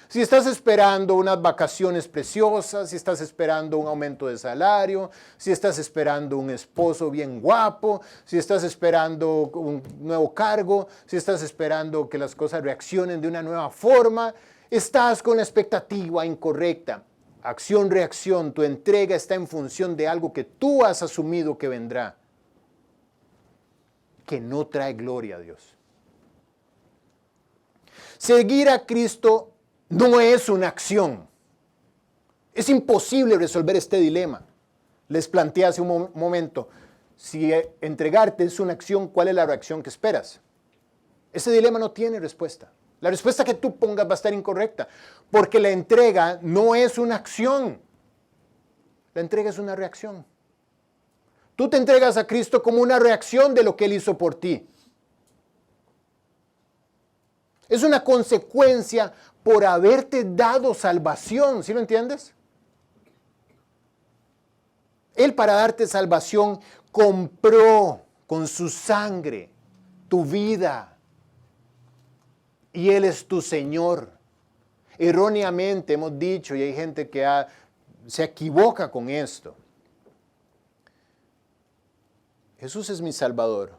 Si estás esperando unas vacaciones preciosas, si estás esperando un aumento de salario, si estás esperando un esposo bien guapo, si estás esperando un nuevo cargo, si estás esperando que las cosas reaccionen de una nueva forma, estás con la expectativa incorrecta. Acción, reacción, tu entrega está en función de algo que tú has asumido que vendrá, que no trae gloria a Dios. Seguir a Cristo no es una acción. Es imposible resolver este dilema. Les planteé hace un momento, si entregarte es una acción, ¿cuál es la reacción que esperas? Ese dilema no tiene respuesta. La respuesta que tú pongas va a estar incorrecta, porque la entrega no es una acción. La entrega es una reacción. Tú te entregas a Cristo como una reacción de lo que Él hizo por ti. Es una consecuencia por haberte dado salvación, ¿sí lo entiendes? Él, para darte salvación, compró con su sangre tu vida. Y Él es tu Señor. Erróneamente hemos dicho, y hay gente que se equivoca con esto. Jesús es mi Salvador,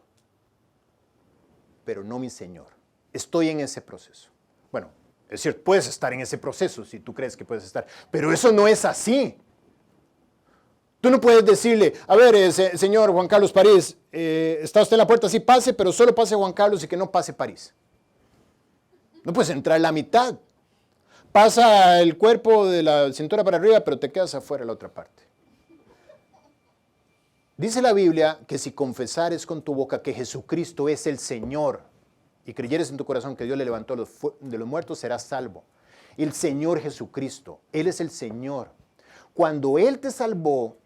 pero no mi Señor. Estoy en ese proceso. Bueno, es cierto, puedes estar en ese proceso si tú crees que puedes estar, pero eso no es así. Tú no puedes decirle, a ver, señor Juan Carlos París, está usted en la puerta, sí pase, pero solo pase Juan Carlos y que no pase París. No puedes entrar la mitad. Pasa el cuerpo de la cintura para arriba, pero te quedas afuera la otra parte. Dice la Biblia que si confesares con tu boca que Jesucristo es el Señor y creyeres en tu corazón que Dios le levantó de los muertos, serás salvo. El Señor Jesucristo, Él es el Señor. Cuando Él te salvó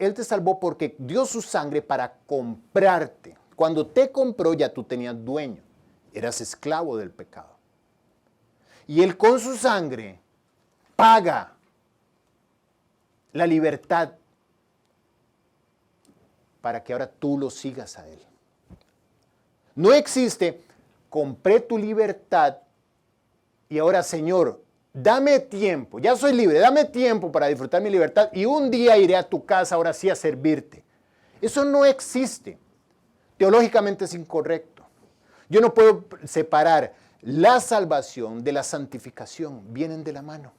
porque dio su sangre para comprarte. Cuando te compró ya tú tenías dueño, eras esclavo del pecado. Y Él con su sangre paga la libertad para que ahora tú lo sigas a Él. No existe, compré tu libertad y ahora, Señor, dame tiempo, ya soy libre, dame tiempo para disfrutar mi libertad y un día iré a tu casa ahora sí a servirte. Eso no existe. Teológicamente es incorrecto. Yo no puedo separar la salvación de la santificación, vienen de la mano.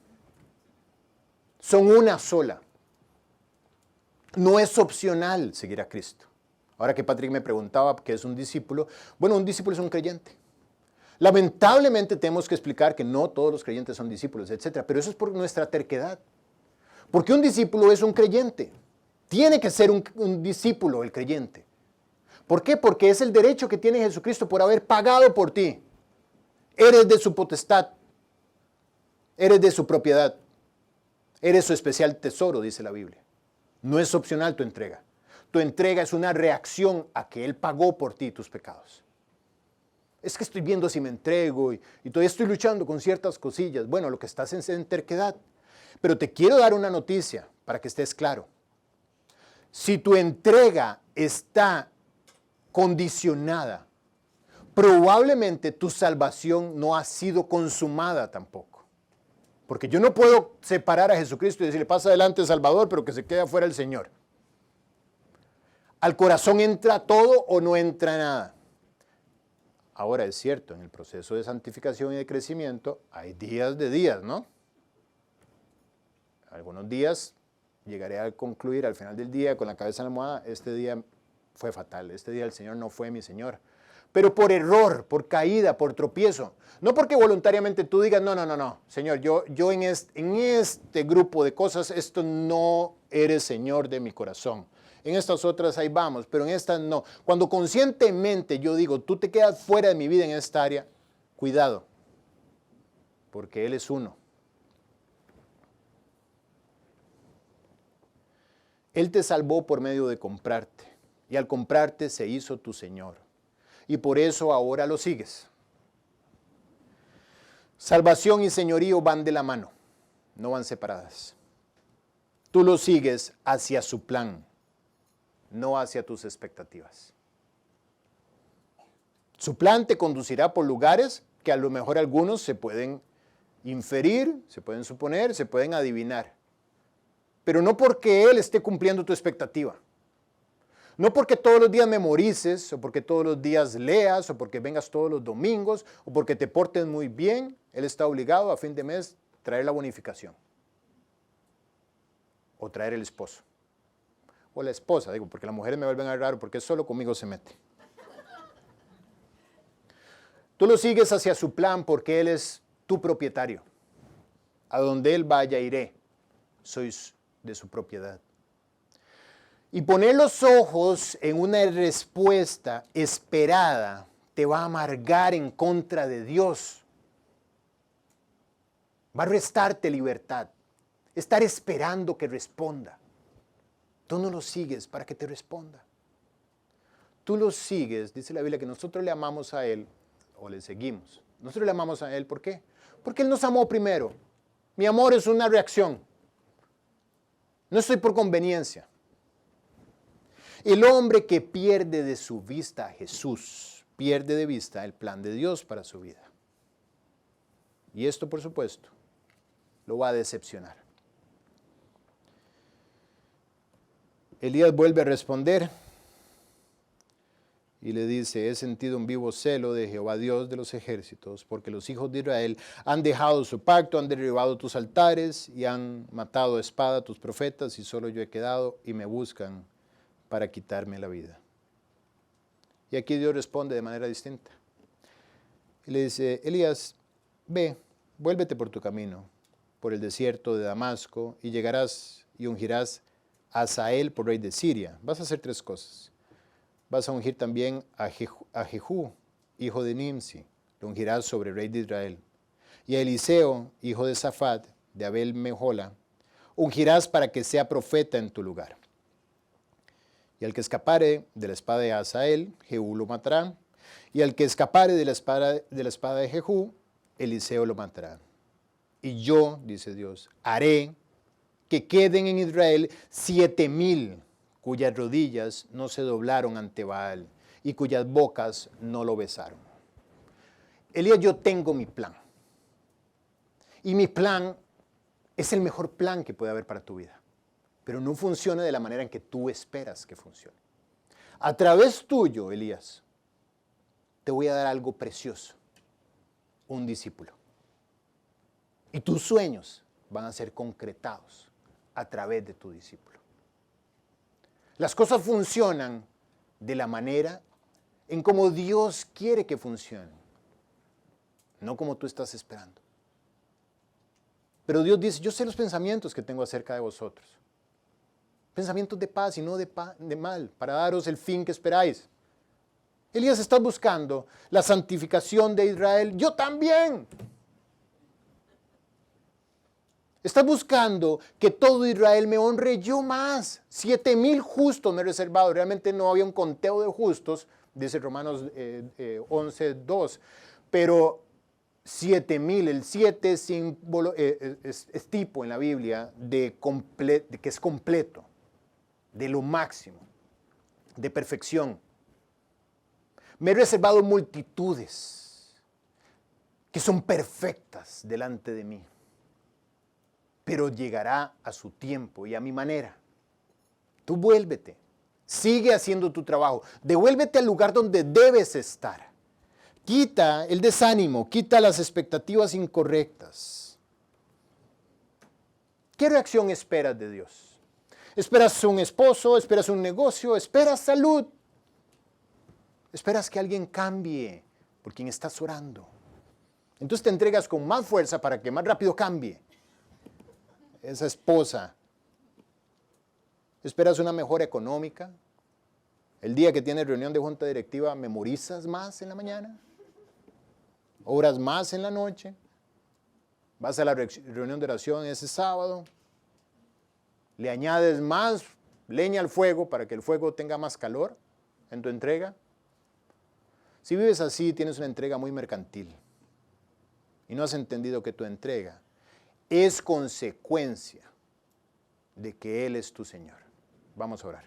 Son una sola. No es opcional seguir a Cristo. Ahora que Patrick me preguntaba qué es un discípulo, bueno, un discípulo es un creyente. Lamentablemente tenemos que explicar que no todos los creyentes son discípulos, etc. Pero eso es por nuestra terquedad. Porque un discípulo es un creyente. Tiene que ser un discípulo el creyente. ¿Por qué? Porque es el derecho que tiene Jesucristo por haber pagado por ti. Eres de su potestad. Eres de su propiedad. Eres su especial tesoro, dice la Biblia. No es opcional tu entrega. Tu entrega es una reacción a que Él pagó por ti tus pecados. Es que estoy viendo si me entrego y todavía estoy luchando con ciertas cosillas. Bueno, lo que estás es en terquedad. Pero te quiero dar una noticia para que estés claro. Si tu entrega está condicionada, probablemente tu salvación no ha sido consumada tampoco. Porque yo no puedo separar a Jesucristo y decirle, pasa adelante Salvador, pero que se quede afuera el Señor. ¿Al corazón entra todo o no entra nada? Ahora es cierto, en el proceso de santificación y de crecimiento hay días de días, ¿no? Algunos días llegaré a concluir al final del día con la cabeza en la almohada, este día fue fatal, este día el Señor no fue mi Señor. Pero por error, por caída, por tropiezo. No porque voluntariamente tú digas, no, Señor, yo en este grupo de cosas, esto no eres Señor de mi corazón. En estas otras ahí vamos, pero en estas no. Cuando conscientemente yo digo, tú te quedas fuera de mi vida en esta área, cuidado, porque Él es uno. Él te salvó por medio de comprarte, y al comprarte se hizo tu Señor. Y por eso ahora lo sigues. Salvación y señorío van de la mano, no van separadas. Tú lo sigues hacia su plan, no hacia tus expectativas. Su plan te conducirá por lugares que a lo mejor algunos se pueden inferir, se pueden suponer, se pueden adivinar. Pero no porque Él esté cumpliendo tu expectativa. No porque todos los días memorices, o porque todos los días leas, o porque vengas todos los domingos, o porque te portes muy bien, Él está obligado a fin de mes traer la bonificación. o traer el esposo. O la esposa, digo, porque las mujeres me vuelven a ver raro porque solo conmigo se mete. Tú lo sigues hacia su plan porque Él es tu propietario. A donde Él vaya iré. Sois de su propiedad. Y poner los ojos en una respuesta esperada te va a amargar en contra de Dios. Va a restarte libertad. Estar esperando que responda. Tú no lo sigues para que te responda. Tú lo sigues, dice la Biblia, que nosotros le amamos a Él, o le seguimos. Nosotros le amamos a Él, ¿por qué? Porque Él nos amó primero. Mi amor es una reacción. No estoy por conveniencia. El hombre que pierde de su vista a Jesús, pierde de vista el plan de Dios para su vida. Y esto, por supuesto, lo va a decepcionar. Elías vuelve a responder y le dice, he sentido un vivo celo de Jehová Dios de los ejércitos, porque los hijos de Israel han dejado su pacto, han derribado tus altares y han matado a espada a tus profetas, y solo yo he quedado y me buscan para quitarme la vida. Y aquí Dios responde de manera distinta. Y le dice, Elías, ve, vuélvete por tu camino, por el desierto de Damasco, y llegarás y ungirás a Hazael por rey de Siria. Vas a hacer 3 cosas. Vas a ungir también a Jehú, hijo de Nimsi, lo ungirás sobre rey de Israel. Y a Eliseo, hijo de Safat, de Abel Mehola, ungirás para que sea profeta en tu lugar. Y al que escapare de la espada de Hazael, Jehú lo matará. Y al que escapare de la espada de Jehú, Eliseo lo matará. Y yo, dice Dios, haré que queden en Israel 7,000 cuyas rodillas no se doblaron ante Baal y cuyas bocas no lo besaron. Elías, yo tengo mi plan. Y mi plan es el mejor plan que puede haber para tu vida. Pero no funciona de la manera en que tú esperas que funcione. A través tuyo, Elías, te voy a dar algo precioso. Un discípulo. Y tus sueños van a ser concretados a través de tu discípulo. Las cosas funcionan de la manera en como Dios quiere que funcionen, no como tú estás esperando. Pero Dios dice, yo sé los pensamientos que tengo acerca de vosotros. Pensamientos de paz y no de mal, para daros el fin que esperáis. Elías, está buscando la santificación de Israel. Yo también. Está buscando que todo Israel me honre, yo más. 7,000 justos me he reservado. Realmente no había un conteo de justos, dice Romanos 11:2. Pero 7,000, el 7 es, símbolo, es tipo en la Biblia de que es completo, de lo máximo, de perfección. Me he reservado multitudes que son perfectas delante de mí. Pero llegará a su tiempo y a mi manera. Tú vuélvete, sigue haciendo tu trabajo, devuélvete al lugar donde debes estar. Quita el desánimo, quita las expectativas incorrectas. ¿Qué reacción esperas de Dios? ¿Esperas un esposo? ¿Esperas un negocio? ¿Esperas salud? ¿Esperas que alguien cambie por quien estás orando? Entonces te entregas con más fuerza para que más rápido cambie esa esposa. ¿Esperas una mejora económica? El día que tienes reunión de junta directiva, ¿memorizas más en la mañana? ¿Oras más en la noche? ¿Vas a la reunión de oración ese sábado? ¿Le añades más leña al fuego para que el fuego tenga más calor en tu entrega? Si vives así, tienes una entrega muy mercantil y no has entendido que tu entrega es consecuencia de que Él es tu Señor. Vamos a orar.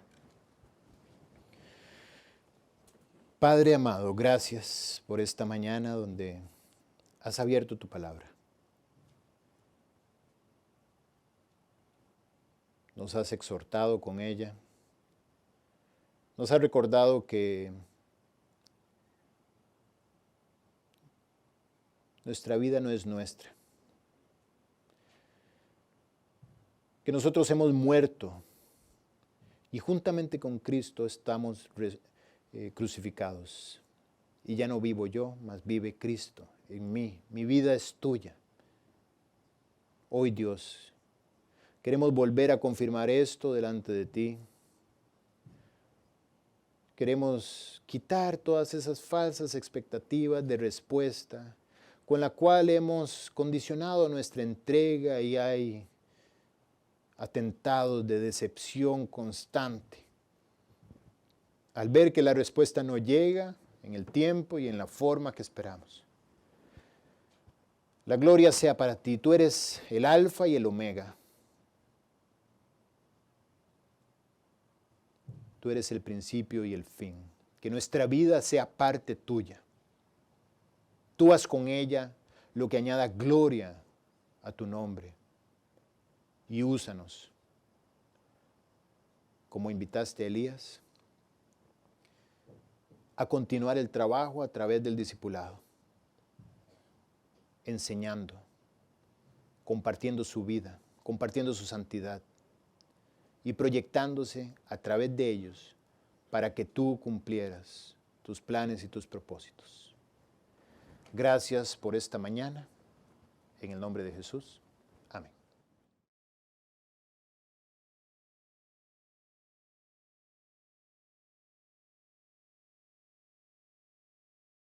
Padre amado, gracias por esta mañana donde has abierto tu palabra. Nos has exhortado con ella. Nos has recordado que nuestra vida no es nuestra. que nosotros hemos muerto y juntamente con Cristo estamos crucificados. Y ya no vivo yo, mas vive Cristo en mí. Mi vida es tuya. Hoy, Dios, queremos volver a confirmar esto delante de ti. Queremos quitar todas esas falsas expectativas de respuesta con la cual hemos condicionado nuestra entrega y hay atentados de decepción constante. Al ver que la respuesta no llega en el tiempo y en la forma que esperamos. La gloria sea para ti. Tú eres el alfa y el omega. Tú eres el principio y el fin. Que nuestra vida sea parte tuya. Tú haz con ella lo que añada gloria a tu nombre. Y úsanos, como invitaste a Elías, a continuar el trabajo a través del discipulado, enseñando, compartiendo su vida, compartiendo su santidad y proyectándose a través de ellos para que tú cumplieras tus planes y tus propósitos. Gracias por esta mañana, en el nombre de Jesús.